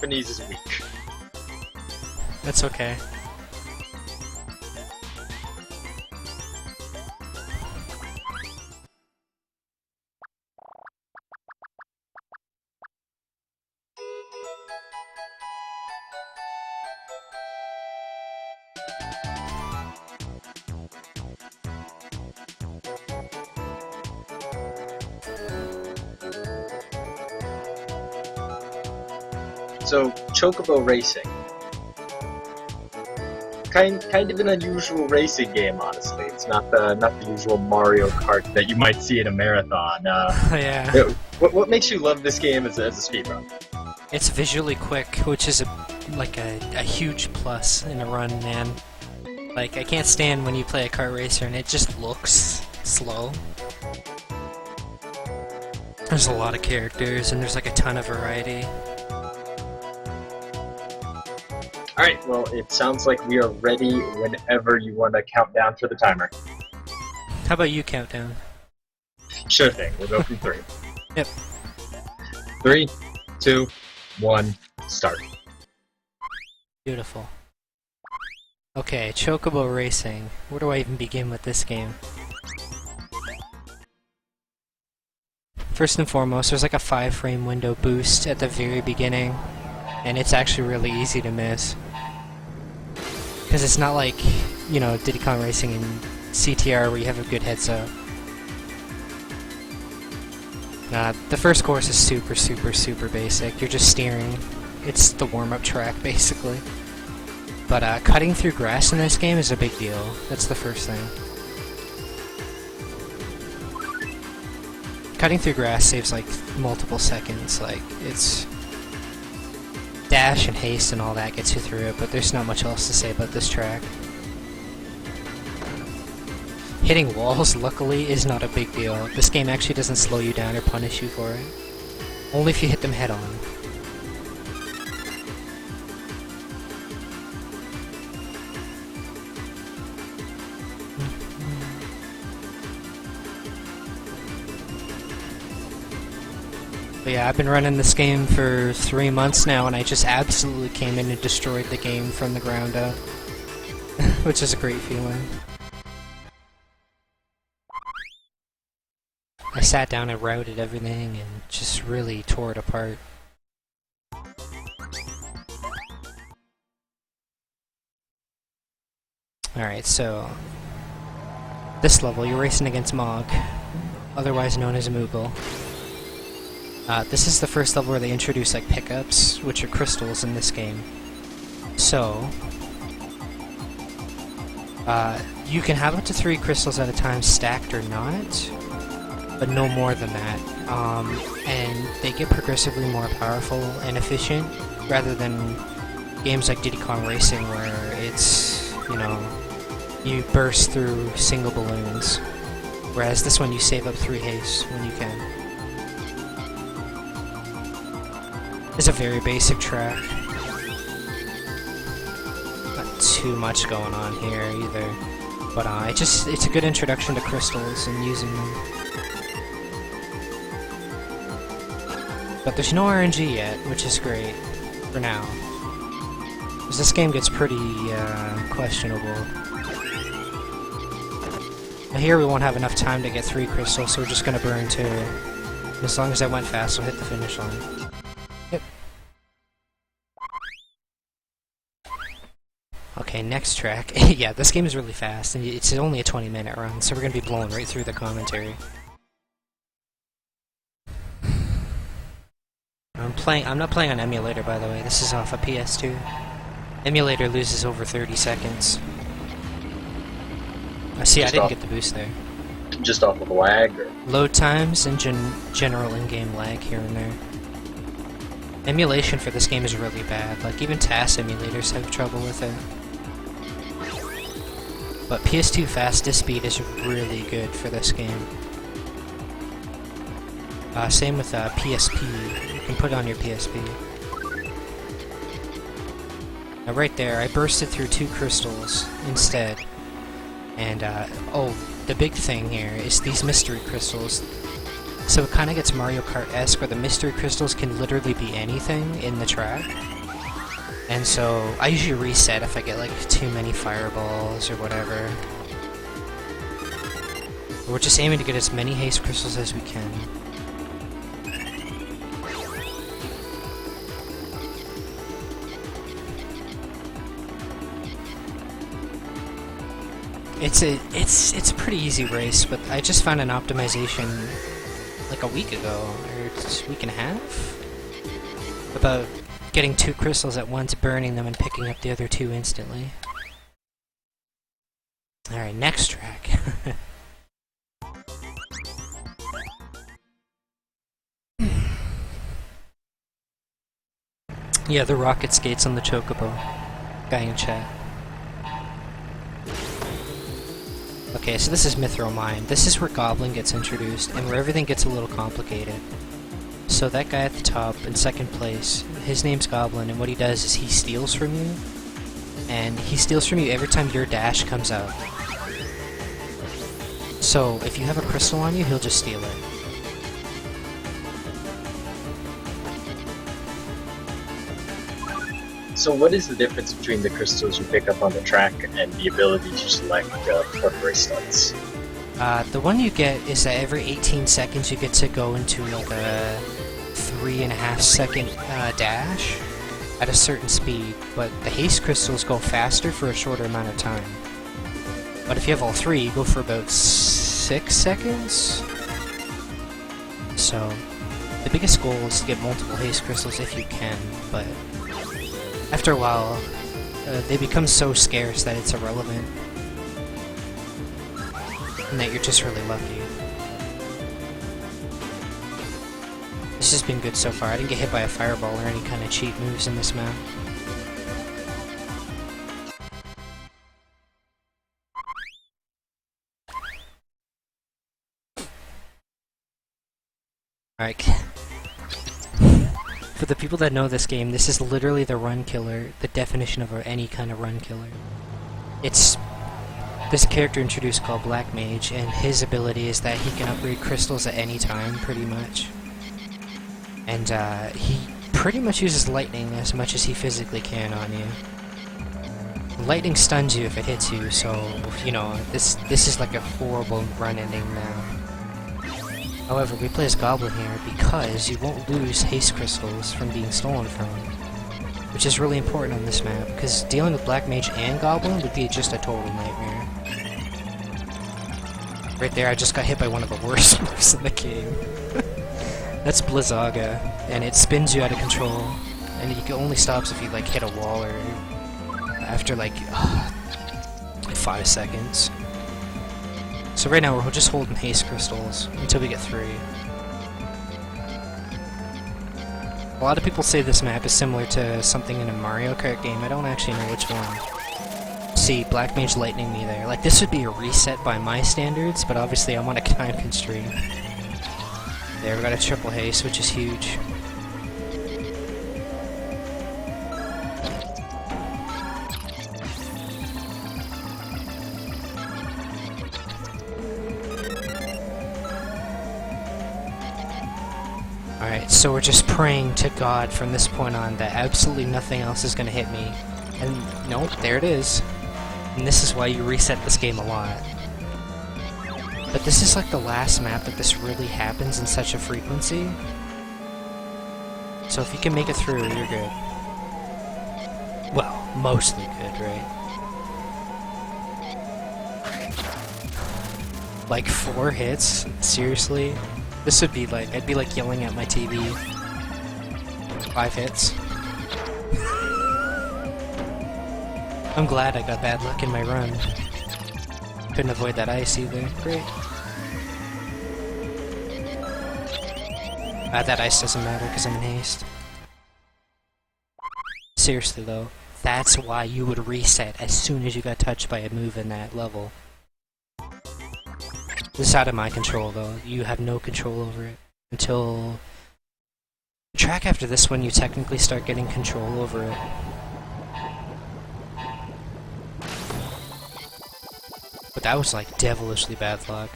Japanese is weak. That's okay. So, Chocobo Racing. Kind of an unusual racing game, honestly. It's not the usual Mario Kart that you might see in a marathon. Yeah. What makes you love this game as a speedrun? It's visually quick, which is like a huge plus in a run, man. Like, I can't stand when you play a kart racer and it just looks slow. There's a lot of characters and there's like a ton of variety. Alright, well, it sounds like we are ready whenever you want to count down for the timer. How about you count down? Sure thing, we'll go from 3. Yep. 3, 2, 1, start. Beautiful. Okay, Chocobo Racing. Where do I even begin with this game? First and foremost, there's like a 5-frame window boost at the very beginning, and it's actually really easy to miss. Because it's not like, you know, Diddy Kong Racing and CTR where you have a good heads up. The first course is super basic. You're just steering. It's the warm-up track, basically. But cutting through grass in this game is a big deal. That's the first thing. Cutting through grass saves like multiple seconds. Like, it's dash and haste and all that gets you through it, but there's not much else to say about this track. Hitting walls, luckily, is not a big deal. This game actually doesn't slow you down or punish you for it. Only if you hit them head on. But yeah, I've been running this game for 3 months now, and I just absolutely came in and destroyed the game from the ground up. Which is a great feeling. I sat down and routed everything and just really tore it apart. Alright, so this level, you're racing against Mog, otherwise known as Moogle. This is the first level where they introduce like pickups, which are crystals in this game. So, you can have up to 3 crystals at a time, stacked or not, but no more than that. And they get progressively more powerful and efficient, rather than games like Diddy Kong Racing where it's, you know, you burst through single balloons. Whereas this one you save up 3 haste when you can. It's a very basic track. Not too much going on here either. But it's a good introduction to crystals and using them. But there's no RNG yet, which is great, for now. Because this game gets pretty, questionable. Now here we won't have enough time to get 3 crystals, so we're just gonna burn 2. As long as I went fast, we'll hit the finish line. Yep. Okay, next track. Yeah, this game is really fast, and it's only a 20-minute run, so we're gonna be blowing right through the commentary. I'm not playing on emulator, by the way. This is off a PS2. Emulator loses over 30 seconds. See, I didn't get the boost there. Just off of lag? Or? Load times and general in-game lag here and there. Emulation for this game is really bad. Like, even TAS emulators have trouble with it. But PS2 fastest speed is really good for this game. Same with PSP. You can put it on your PSP. Now right there, I bursted through 2 crystals instead. And, oh, the big thing here is these mystery crystals. So it kind of gets Mario Kart-esque, where the mystery crystals can literally be anything in the track. And so I usually reset if I get like too many fireballs or whatever. We're just aiming to get as many haste crystals as we can. It's a pretty easy race, but I just found an optimization like a week ago, or a week and a half, about getting 2 crystals at once, burning them, and picking up the other 2 instantly. Alright, next track. Yeah, the rocket skates on the Chocobo. Guy in chat. Okay, so this is Mithril Mine. This is where Goblin gets introduced, and where everything gets a little complicated. So that guy at the top, in second place, his name's Goblin, and what he does is he steals from you. And he steals from you every time your dash comes out. So, if you have a crystal on you, he'll just steal it. So what is the difference between the crystals you pick up on the track and the ability to select temporary stunts? The one you get is that every 18 seconds you get to go into like a 3.5 second dash at a certain speed, but the haste crystals go faster for a shorter amount of time. But if you have all 3, you go for about 6 seconds. So, the biggest goal is to get multiple haste crystals if you can, but after a while, they become so scarce that it's irrelevant. And that you're just really lucky. This has been good so far. I didn't get hit by a fireball or any kind of cheat moves in this map. Alright. For the people that know this game, this is literally the run killer, the definition of any kind of run killer. It's this character introduced called Black Mage, and his ability is that he can upgrade crystals at any time, pretty much. And he pretty much uses lightning as much as he physically can on you. Lightning stuns you if it hits you, so, you know, this is like a horrible run ending now. However, we play as Goblin here because you won't lose haste crystals from being stolen from you. Which is really important on this map, because dealing with Black Mage and Goblin would be just a total nightmare. Right there, I just got hit by one of the worst moves in the game. That's Blizzaga, and it spins you out of control, and it only stops if you like hit a wall or after like 5 seconds. So right now we're just holding haste crystals until we get 3. A lot of people say this map is similar to something in a Mario Kart game. I don't actually know which one. See, Black Mage lightning me there. Like, this would be a reset by my standards, but obviously I'm on a time constraint. There, we got a triple haste, which is huge. Alright, so we're just praying to God from this point on that absolutely nothing else is gonna hit me. And nope, there it is. And this is why you reset this game a lot. But this is like the last map that this really happens in such a frequency. So if you can make it through, you're good. Well, mostly good, right? Like 4 hits? Seriously? This would be like, I'd be like yelling at my TV. 5 hits. I'm glad I got bad luck in my run. Couldn't avoid that ice either. Great. That ice doesn't matter because I'm in haste. Seriously though, that's why you would reset as soon as you got touched by a move in that level. This is out of my control though. You have no control over it until the track after this one you technically start getting control over it. But that was like devilishly bad luck.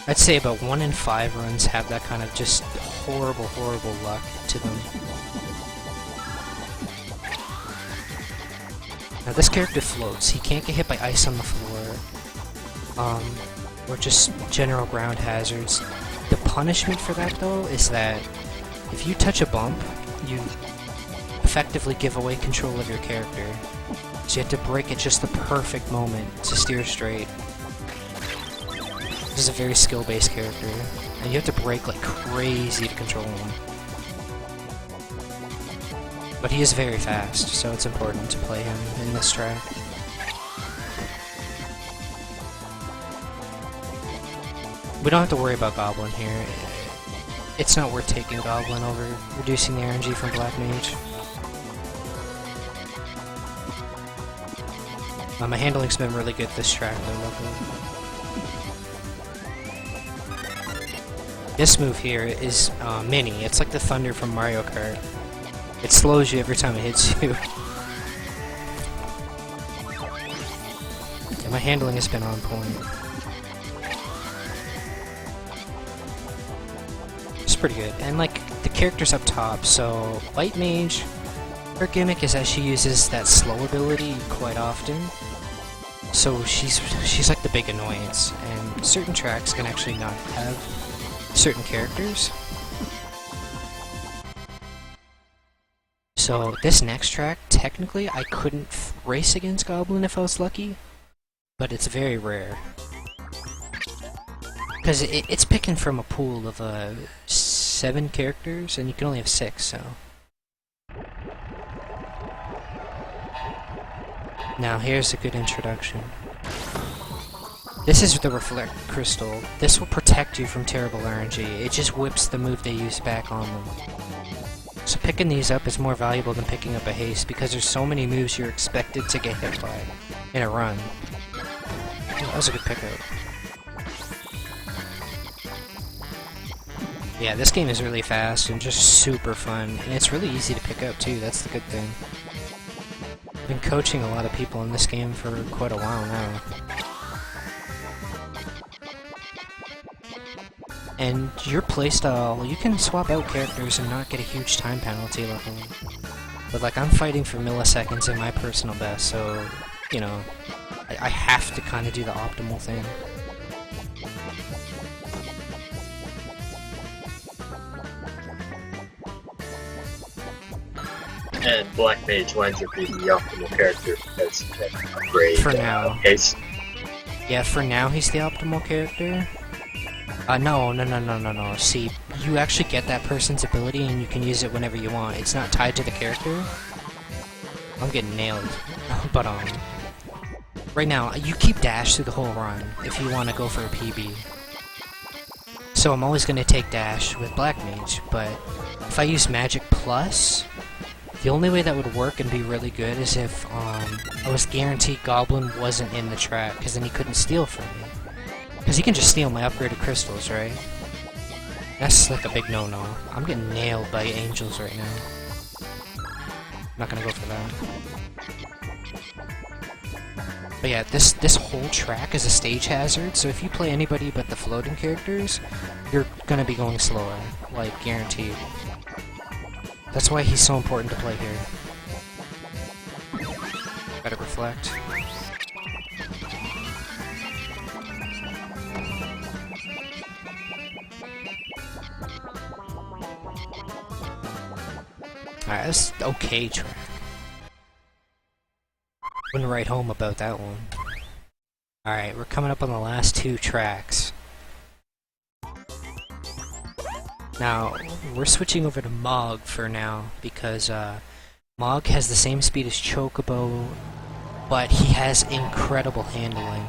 I'd say about 1 in 5 runs have that kind of just horrible, horrible luck to them. Now this character floats. He can't get hit by ice on the floor, or just general ground hazards. The punishment for that, though, is that if you touch a bump, you effectively give away control of your character. So you have to brake at just the perfect moment to steer straight. This is a very skill-based character, and you have to brake like crazy to control him. But he is very fast, so it's important to play him in this track. We don't have to worry about Goblin here. It's not worth taking Goblin over reducing the RNG from Black Mage. My handling's been really good this track though, luckily. This move here is mini. It's like the thunder from Mario Kart. It slows you every time it hits you. Yeah, my handling has been on point. It's pretty good. And like, the character's up top, so Light Mage, her gimmick is that she uses that slow ability quite often. So she's like the big annoyance, and certain tracks can actually not have certain characters. So this next track, technically I couldn't race against Goblin if I was lucky, but it's very rare. Because it's picking from a pool of 7 characters, and you can only have 6, so... Now here's a good introduction. This is the Reflect Crystal. This will protect you from terrible RNG. It just whips the move they use back on them. So picking these up is more valuable than picking up a haste because there's so many moves you're expected to get hit by in a run. That was a good pickup. Yeah, this game is really fast and just super fun, and it's really easy to pick up too, that's the good thing. I've been coaching a lot of people in this game for quite a while now. And your playstyle, you can swap out characters and not get a huge time penalty, luckily. But like, I'm fighting for milliseconds in my personal best, so, you know, I have to kind of do the optimal thing. And Black Mage winds up being the optimal character because he can upgrade For now. haste. Yeah, for now he's the optimal character. No. See, you actually get that person's ability and you can use it whenever you want. It's not tied to the character. I'm getting nailed. But, right now, you keep dash through the whole run if you want to go for a PB. So I'm always going to take dash with Black Mage, but if I use Magic Plus, the only way that would work and be really good is if I was guaranteed Goblin wasn't in the track, because then he couldn't steal from me. Because he can just steal my upgraded crystals, right? That's like a big no-no. I'm getting nailed by angels right now. Not gonna go for that. But yeah, this whole track is a stage hazard, so if you play anybody but the floating characters, you're gonna be going slower, like guaranteed. That's why he's so important to play here. Gotta reflect. Alright, that's okay track. Wouldn't write home about that one. Alright, we're coming up on the last 2 tracks. Now, we're switching over to Mog for now, because Mog has the same speed as Chocobo, but he has incredible handling.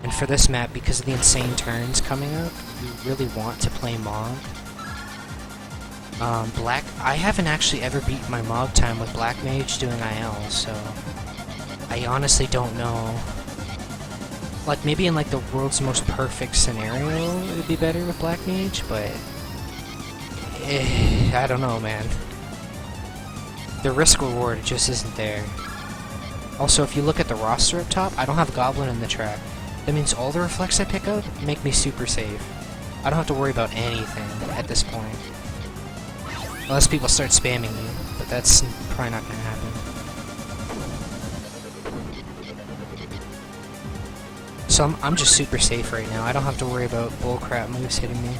And for this map, because of the insane turns coming up, you really want to play Mog. I haven't actually ever beat my Mog time with Black Mage doing IL, so I honestly don't know. Like, maybe in like the world's most perfect scenario, it would be better with Black Mage, but I don't know, man. The risk-reward just isn't there. Also, if you look at the roster up top, I don't have Goblin in the track. That means all the reflects I pick up make me super safe. I don't have to worry about anything at this point. Unless people start spamming me, but that's probably not gonna happen. So I'm just super safe right now. I don't have to worry about bullcrap moves hitting me.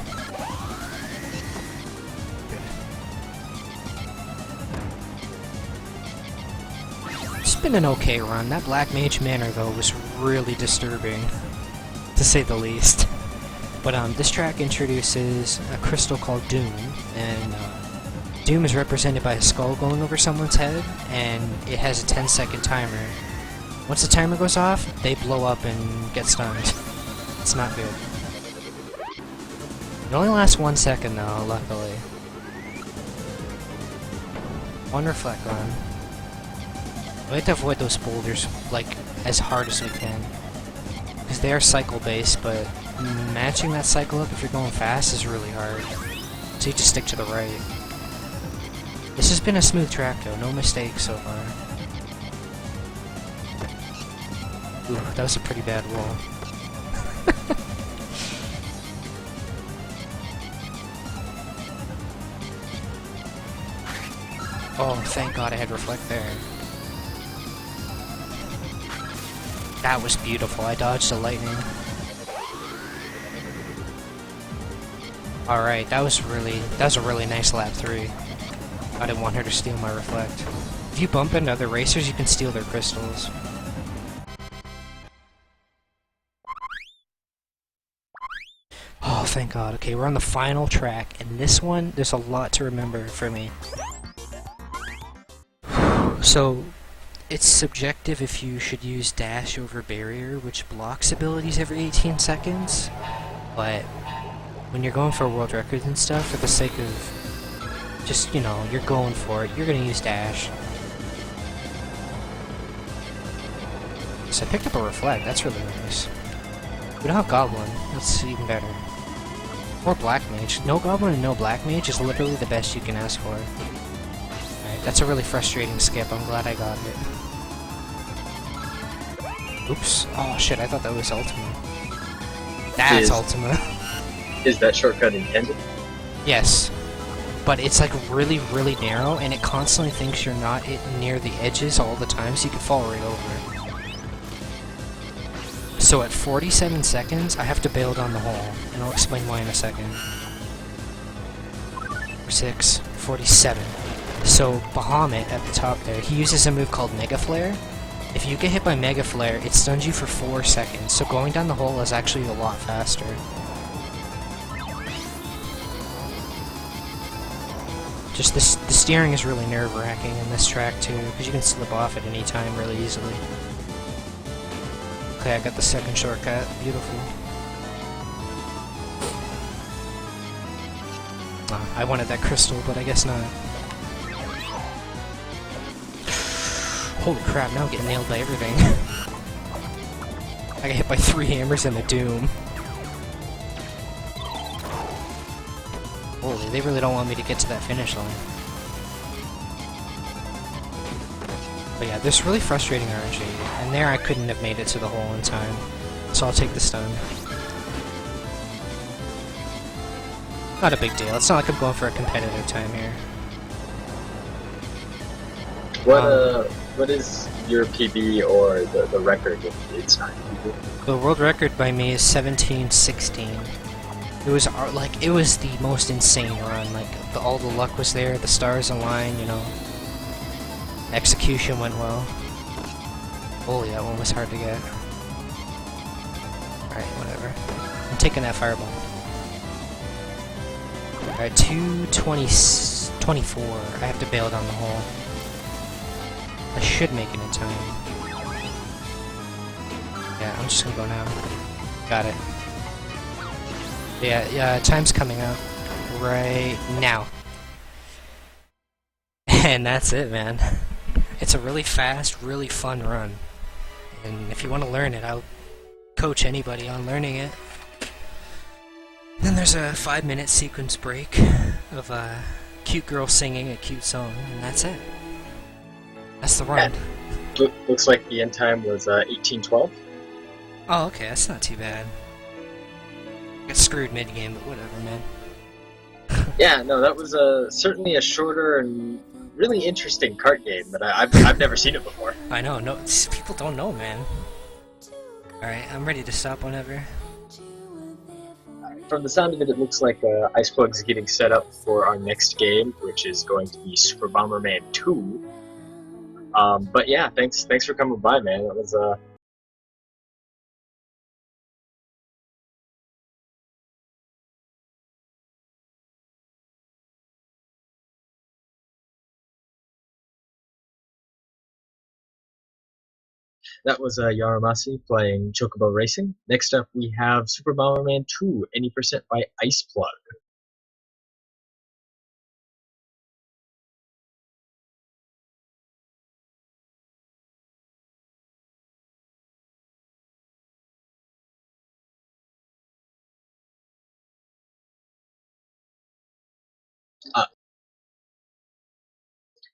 It's been an okay run. That Black Mage Manor, though, was really disturbing, to say the least. But this track introduces a crystal called Doom, and Doom is represented by a skull going over someone's head, and it has a 10-second timer. Once the timer goes off, they blow up and get stunned. It's not good. It only lasts 1 second though, luckily. One reflect on. We have to avoid those boulders, like, as hard as we can. Because they are cycle based, but matching that cycle up if you're going fast is really hard. So you just stick to the right. This has been a smooth track though, no mistakes so far. Ooh, that was a pretty bad roll. Oh, thank God I had reflect there. That was beautiful. I dodged the lightning. Alright, that was a really nice lap 3. I didn't want her to steal my reflect. If you bump into other racers, you can steal their crystals. Oh, thank God. Okay, we're on the final track, and this one, there's a lot to remember for me. So, it's subjective if you should use dash over barrier, which blocks abilities every 18 seconds, but when you're going for world records and stuff, for the sake of just, you know, you're going for it, you're gonna use dash. So I picked up a reflect, that's really nice. We don't have Goblin, that's even better. Or Black Mage. No Goblin and no Black Mage is literally the best you can ask for. Alright, that's a really frustrating skip, I'm glad I got it. Oops. Oh shit, I thought that was Ultima. That's Ultima. Is that shortcut intended? Yes. But it's like really, really narrow, and it constantly thinks you're not near the edges all the time, so you can fall right over. So at 47 seconds, I have to bail down the hole, and I'll explain why in a second. 47. So Bahamut at the top there, he uses a move called Mega Flare. If you get hit by Mega Flare, it stuns you for 4 seconds, so going down the hole is actually a lot faster. Just the steering is really nerve-wracking in this track too, because you can slip off at any time really easily. Okay, I got the second shortcut. Beautiful. I wanted that crystal, but I guess not. Holy crap, now I'm getting nailed by everything. I got hit by 3 hammers and the Doom. Holy, they really don't want me to get to that finish line. But yeah, there's really frustrating RNG, and there I couldn't have made it to the hole in time, so I'll take the stun. Not a big deal, it's not like I'm going for a competitive time here. What is your PB or the record if it's not PB? The world record by me is 17:16. It was like, it was the most insane run, like, all the luck was there, the stars aligned, you know. Execution went well. Holy, that one was hard to get. Alright, whatever. I'm taking that fireball. Alright, 2:24. I have to bail down the hole. I should make it in time. Yeah, I'm just gonna go now. Got it. Yeah, time's coming up. Right now. And that's it, man. It's a really fast, really fun run. And if you want to learn it, I'll coach anybody on learning it. Then there's a 5-minute sequence break of a cute girl singing a cute song, and that's it. That's the run. Looks like the end time was 18:12. Oh, okay, that's not too bad. Got screwed mid game, but whatever, man. Yeah, no, that was certainly a shorter and really interesting card game that I've never seen it before. I know, no, people don't know, man. Alright, I'm ready to stop whenever. From the sound of it, it looks like Ice Plug's getting set up for our next game, which is going to be Super Bomberman 2. But yeah, thanks for coming by, man. That was Yarumasi playing Chocobo Racing. Next up, we have Super Bomberman 2, Any Percent by Ice Plug. Uh,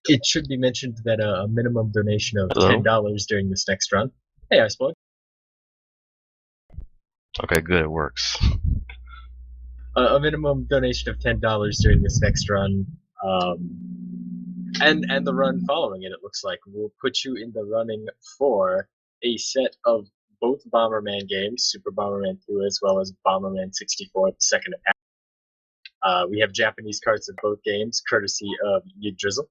it should be mentioned that a minimum donation of Hello? $10 during this next run. Hey, Ice Plug. Okay, good, it works. A minimum donation of $10 during this next run, and the run following it. It looks like will put you in the running for a set of both Bomberman games, Super Bomberman 2 as well as Bomberman 64, the second attack. We have Japanese cards in both games, courtesy of Yidrizzle.